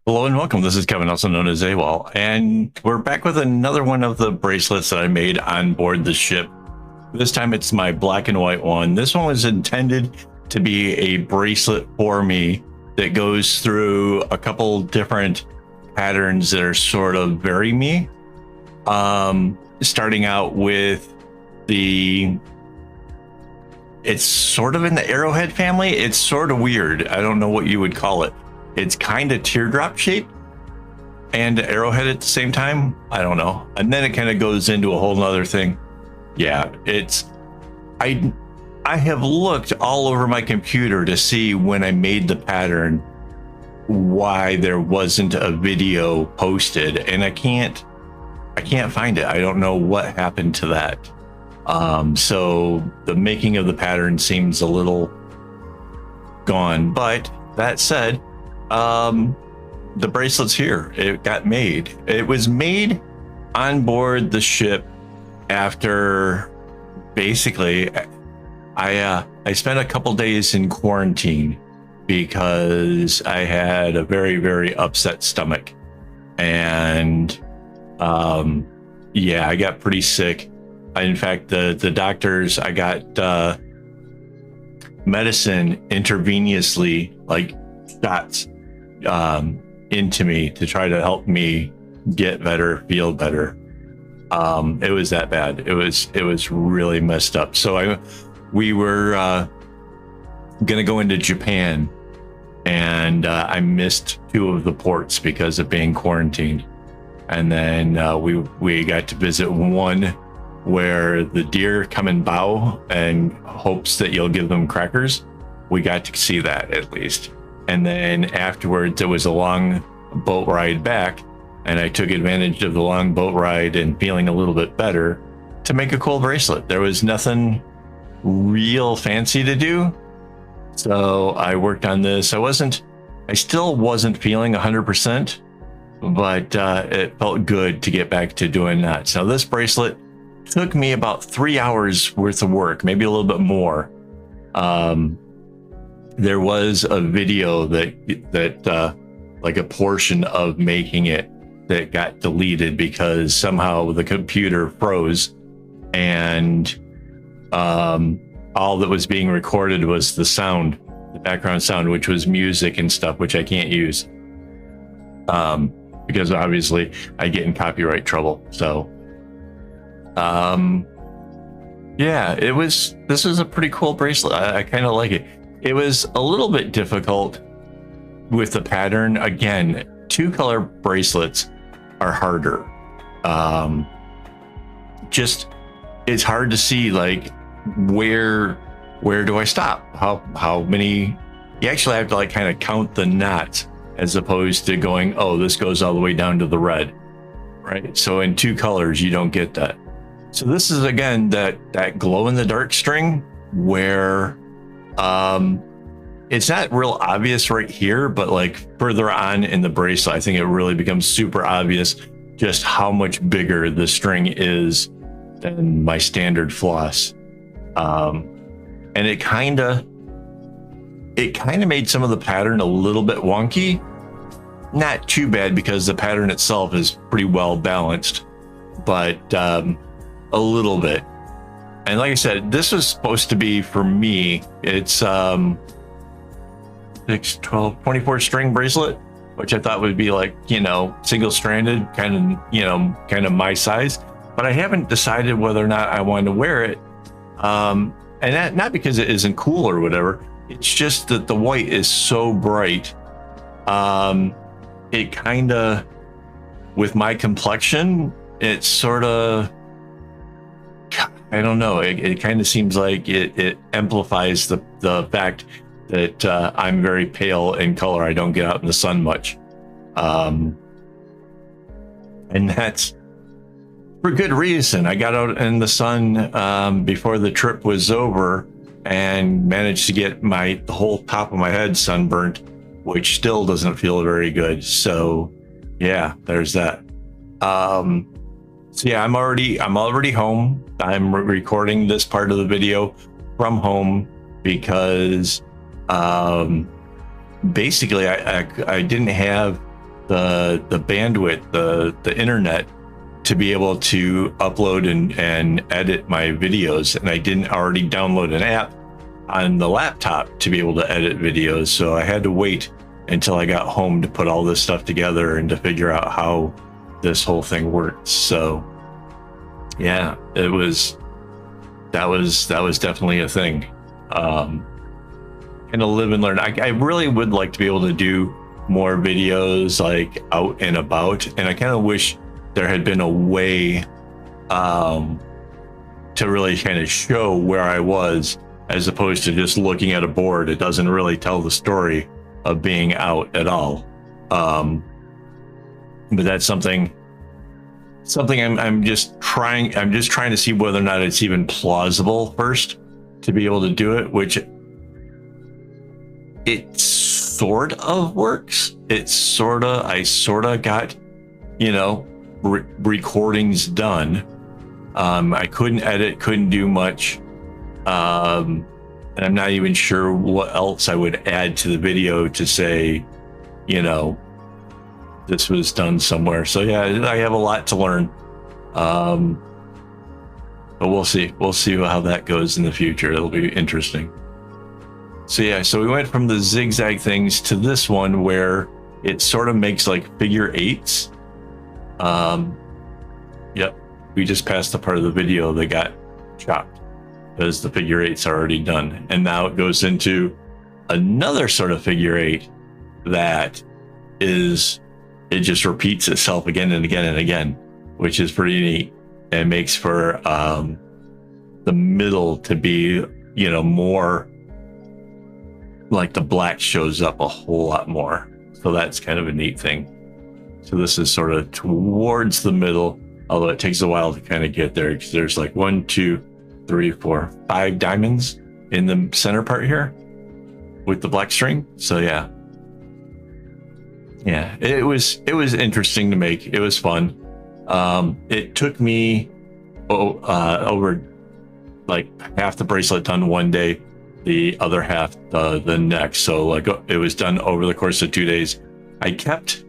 Hello and welcome. This is Kevin, also known as AWOL, and we're back with another one of the bracelets that I made on board the ship. This time it's my black and white one. This one was intended to be a bracelet for me that goes through a couple different patterns that are sort of very me. Starting out with it's sort of in the arrowhead family. It's sort of weird. I don't know what you would call it. It's kind of teardrop shaped and arrowhead at the same time. I don't know. And then it kind of goes into a whole nother thing. Yeah, I have looked all over my computer to see when I made the pattern why there wasn't a video posted, and I can't find it. I don't know what happened to that. So the making of the pattern seems a little gone, but that said, the bracelet's here. It got made. It was made on board the ship after basically I spent a couple days in quarantine because I had a very, very upset stomach. And yeah, I got pretty sick. In fact, the doctors, I got medicine intravenously, like shots into me to try to help me get better, feel better. It was that bad. It was really messed up. So we were gonna go into Japan, and I missed 2 of the ports because of being quarantined. And then we got to visit one where the deer come and bow and hopes that you'll give them crackers. We got to see that at least. And then afterwards, it was a long boat ride back, and I took advantage of the long boat ride and feeling a little bit better to make a cool bracelet. There was nothing real fancy to do, so I worked on this. I still wasn't feeling 100%, but it felt good to get back to doing that. So this bracelet took me about 3 hours worth of work, maybe a little bit more. There was a video that like a portion of making it that got deleted because somehow the computer froze, and all that was being recorded was the sound, the background sound, which was music and stuff, which I can't use because obviously I get in copyright trouble. So yeah, this is a pretty cool bracelet. I kind of like it. It was a little bit difficult with the pattern. Again, 2-color bracelets are harder. Just it's hard to see, like, where do I stop? How many? You actually have to like kind of count the knots as opposed to going, oh, this goes all the way down to the red, right? So in 2 colors, you don't get that. So this is again that glow in the dark string where it's not real obvious right here, but like further on in the bracelet, I think it really becomes super obvious just how much bigger the string is than my standard floss. And it kind of made some of the pattern a little bit wonky. Not too bad because the pattern itself is pretty well balanced, but a little bit. And like I said, this was supposed to be for me. It's 6, 12, 24 string bracelet, which I thought would be like, single stranded, kind of my size. But I haven't decided whether or not I want to wear it. And that, not because it isn't cool or whatever. It's just that the white is so bright. It kind of, with my complexion, it's sort of, I don't know. It kind of seems like it amplifies the fact that I'm very pale in color. I don't get out in the sun much. And that's for good reason. I got out in the sun before the trip was over and managed to get the whole top of my head sunburnt, which still doesn't feel very good. So yeah, there's that. So yeah, I'm already home. I'm recording this part of the video from home because basically I didn't have the bandwidth, the internet to be able to upload and edit my videos, and I didn't already download an app on the laptop to be able to edit videos, so I had to wait until I got home to put all this stuff together and to figure out how this whole thing worked. So yeah, that was definitely a thing. And to live and learn. I really would like to be able to do more videos like out and about, and I kind of wish there had been a way to really kind of show where I was, as opposed to just looking at a board. It doesn't really tell the story of being out at all. But that's something I'm just trying to see whether or not it's even plausible first to be able to do it, which it sort of works. I sort of got, recordings done. I couldn't edit, couldn't do much. And I'm not even sure what else I would add to the video to say, this was done somewhere. So yeah, I have a lot to learn. But we'll see how that goes in the future. It'll be interesting. So yeah, so we went from the zigzag things to this one where it sort of makes like figure eights. Yep, we just passed the part of the video that got chopped because the figure eights are already done. And now it goes into another sort of figure eight that it just repeats itself again and again and again, which is pretty neat. And makes for the middle to be, more like the black shows up a whole lot more. So that's kind of a neat thing. So this is sort of towards the middle, although it takes a while to kind of get there, because there's like 1, 2, 3, 4, 5 diamonds in the center part here with the black string. So yeah, it was interesting to make. It was fun. It took me over like half the bracelet done one day, the other half the next. So like it was done over the course of 2 days. I kept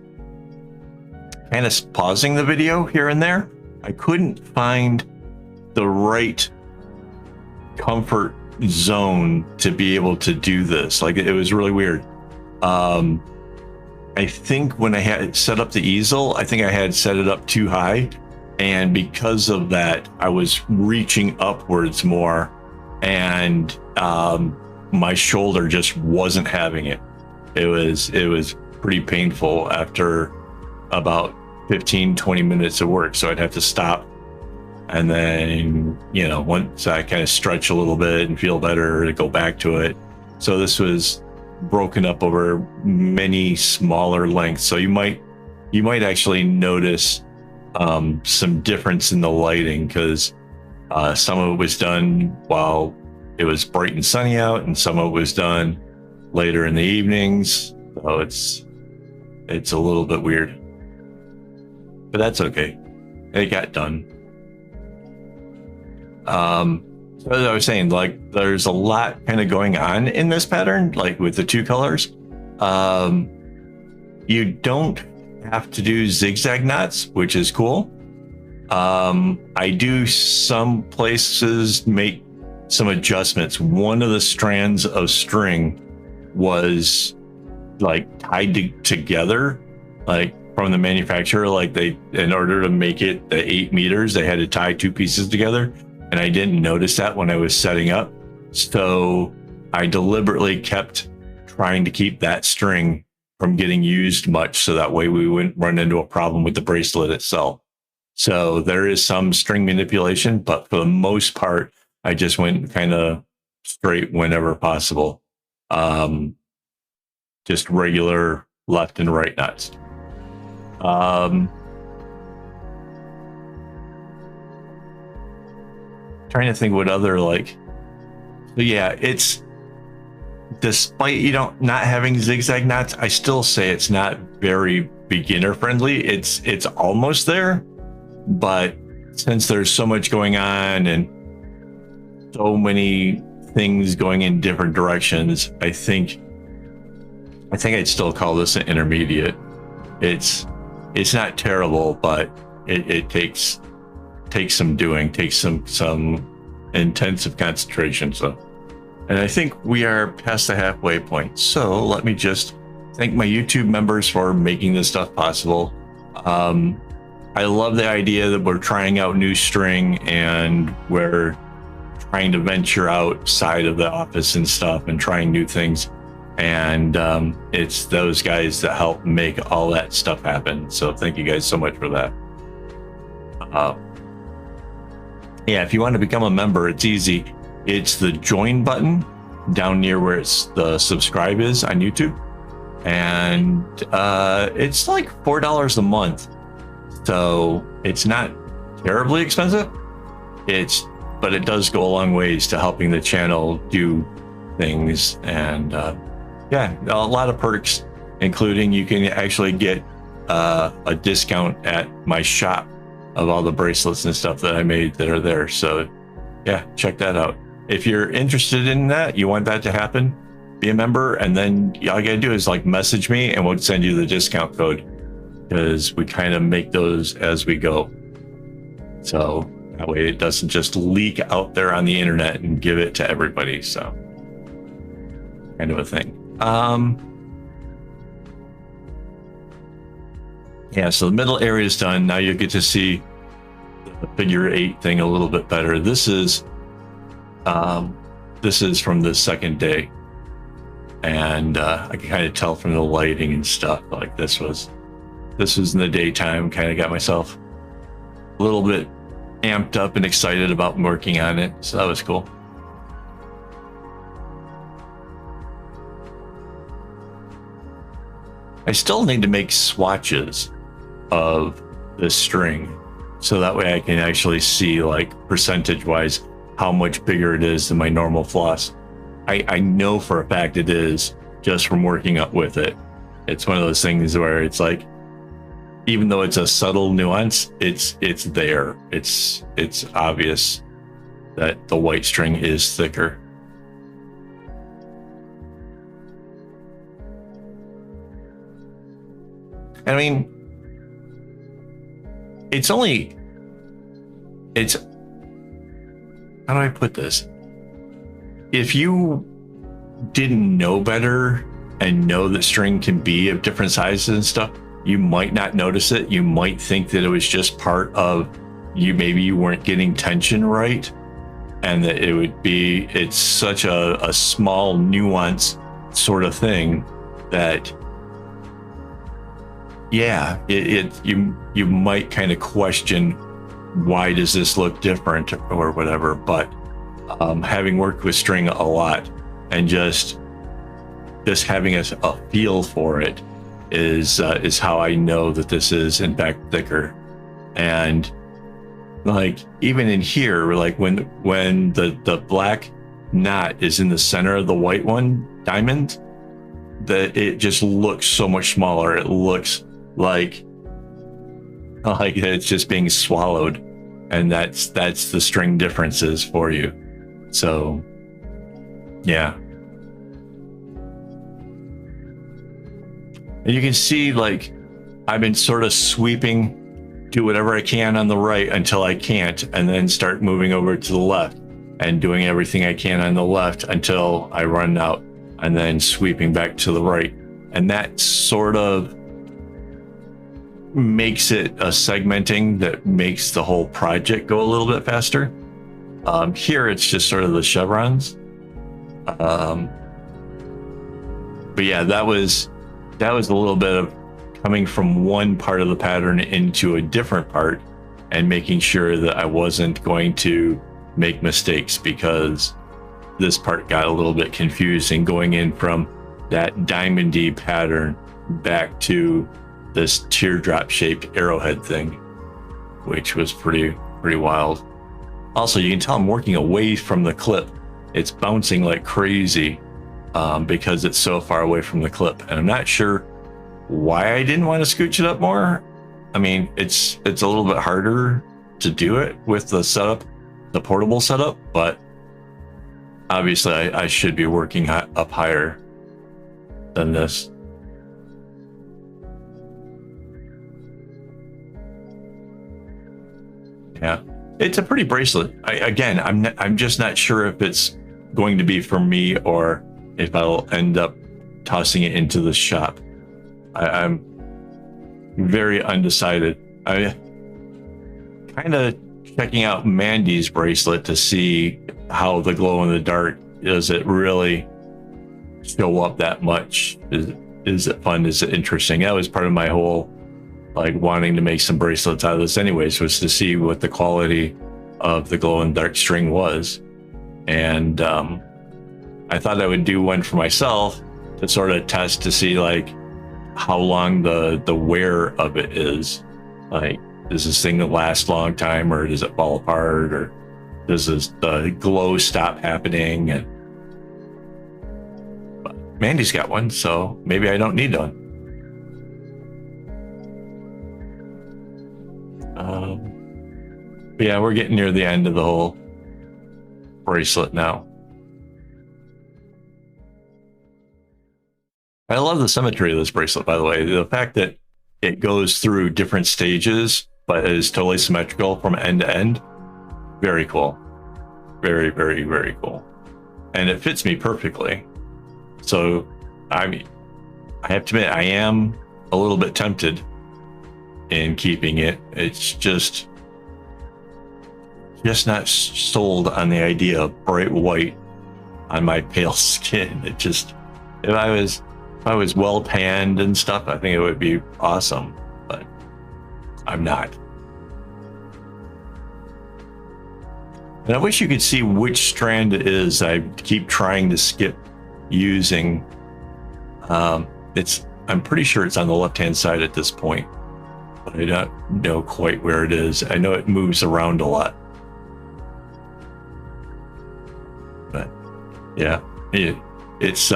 kind of pausing the video here and there. I couldn't find the right comfort zone to be able to do this. Like it was really weird. I think when I had set up the easel, I think I had set it up too high. And because of that, I was reaching upwards more, and my shoulder just wasn't having it. It was pretty painful after about 15-20 minutes of work. So I'd have to stop, and then once I kind of stretch a little bit and feel better, to go back to it. So this was broken up over many smaller lengths. So you might actually notice some difference in the lighting, because some of it was done while it was bright and sunny out, and some of it was done later in the evenings. So it's a little bit weird, but that's okay. It got done. So as I was saying, like there's a lot kind of going on in this pattern, like with the 2 colors. You don't have to do zigzag knots, which is cool. I do some places make some adjustments. One of the strands of string was like tied together, like from the manufacturer. Like in order to make it the 8 meters, they had to tie 2 pieces together, and I didn't notice that when I was setting up. So I deliberately kept trying to keep that string from getting used much, so that way we wouldn't run into a problem with the bracelet itself. So there is some string manipulation, but for the most part, I just went kind of straight whenever possible. Just regular left and right knots. Trying to think what other so yeah, it's, despite not having zigzag knots, I still say it's not very beginner friendly. It's almost there, but since there's so much going on and so many things going in different directions, I think I'd still call this an intermediate. it's not terrible, but it takes some doing, takes some intensive concentration. So, and I think we are past the halfway point. So let me just thank my YouTube members for making this stuff possible. I love the idea that we're trying out new string and we're trying to venture outside of the office and stuff and trying new things. And it's those guys that help make all that stuff happen. So thank you guys so much for that. Yeah, if you want to become a member, it's easy. It's the join button down near where it's the subscribe is on YouTube. And it's like $4 a month. So it's not terribly expensive. But it does go a long ways to helping the channel do things. And yeah, a lot of perks, including you can actually get a discount at my shop of all the bracelets and stuff that I made that are there. So yeah, check that out. If you're interested in that, you want that to happen, be a member, and then all you gotta do is like message me and we'll send you the discount code, because we kind of make those as we go. So that way it doesn't just leak out there on the internet and give it to everybody. So kind of a thing. Yeah, so the middle area is done. Now you get to see the figure 8 thing a little bit better. This is from the second day. And I can kind of tell from the lighting and stuff, like this was in the daytime. Kind of got myself a little bit amped up and excited about working on it. So that was cool. I still need to make swatches of this string, so that way I can actually see, like, percentage wise how much bigger it is than my normal floss. I know for a fact it is, just from working up with it. It's one of those things where it's like, even though it's a subtle nuance, it's there. It's obvious that the white string is thicker. I mean, how do I put this? If you didn't know better and know that string can be of different sizes and stuff, you might not notice it. You might think that it was just part of you. Maybe you weren't getting tension right, and that it's such a small nuance sort of thing that, yeah, you might kind of question, why does this look different or whatever. But having worked with string a lot and just having a feel for it is how I know that this is in fact thicker. And like, even in here, like when the black knot is in the center of the white one diamond, that it just looks so much smaller. It looks like it's just being swallowed, and that's the string differences for you. So yeah, and you can see, like, I've been sort of sweeping, do whatever I can on the right until I can't, and then start moving over to the left and doing everything I can on the left until I run out, and then sweeping back to the right. And that sort of makes it a segmenting that makes the whole project go a little bit faster. Here it's just sort of the chevrons. But yeah, that was a little bit of coming from one part of the pattern into a different part and making sure that I wasn't going to make mistakes, because this part got a little bit confusing going in from that diamondy pattern back to this teardrop shaped arrowhead thing, which was pretty wild. Also, you can tell I'm working away from the clip. It's bouncing like crazy because it's so far away from the clip, and I'm not sure why I didn't want to scooch it up more. I mean, it's a little bit harder to do it with the setup, the portable setup, but obviously I should be working up higher than this. Yeah, it's a pretty bracelet. I'm just not sure if it's going to be for me or if I'll end up tossing it into the shop. I'm very undecided. I kind of checking out Mandy's bracelet to see how the glow in the dark, does it really show up that much? Is it fun? Is it interesting? That was part of my whole like wanting to make some bracelets out of this anyways, was to see what the quality of the glow in the dark string was. And I thought I would do one for myself to sort of test to see like how long the wear of it is. Like, does this thing last a long time, or does it fall apart, or does the glow stop happening? And but Mandy's got one, so maybe I don't need one. But yeah, we're getting near the end of the whole bracelet now. I love the symmetry of this bracelet, by the way. The fact that it goes through different stages, but is totally symmetrical from end to end. Very cool. Very, very, very cool. And it fits me perfectly. So, I mean, I have to admit, I am a little bit tempted in keeping it. It's just not sold on the idea of bright white on my pale skin. It just, if I was well tanned and stuff, I think it would be awesome, but I'm not. And I wish you could see which strand it is I keep trying to skip using. I'm pretty sure it's on the left-hand side at this point, but I don't know quite where it is. I know it moves around a lot. But yeah, it's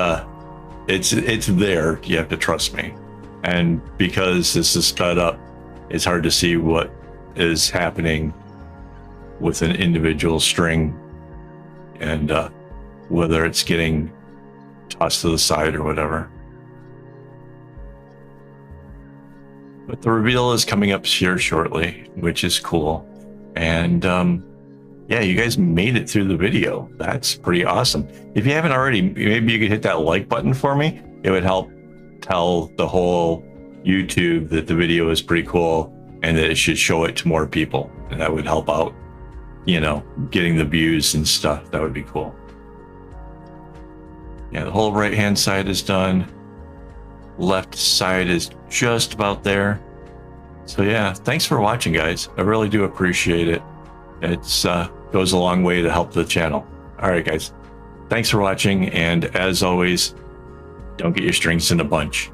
there. You have to trust me. And because this is sped up, it's hard to see what is happening with an individual string and whether it's getting tossed to the side or whatever. But the reveal is coming up here shortly, which is cool. And yeah, you guys made it through the video. That's pretty awesome. If you haven't already, maybe you could hit that like button for me. It would help tell the whole YouTube that the video is pretty cool and that it should show it to more people. And that would help out, you know, getting the views and stuff. That would be cool. Yeah, the whole right-hand side is done. Left side is just about there. So yeah, thanks for watching, guys. I really do appreciate it. It's goes a long way to help the channel. All right, guys. Thanks for watching, and as always, don't get your strings in a bunch.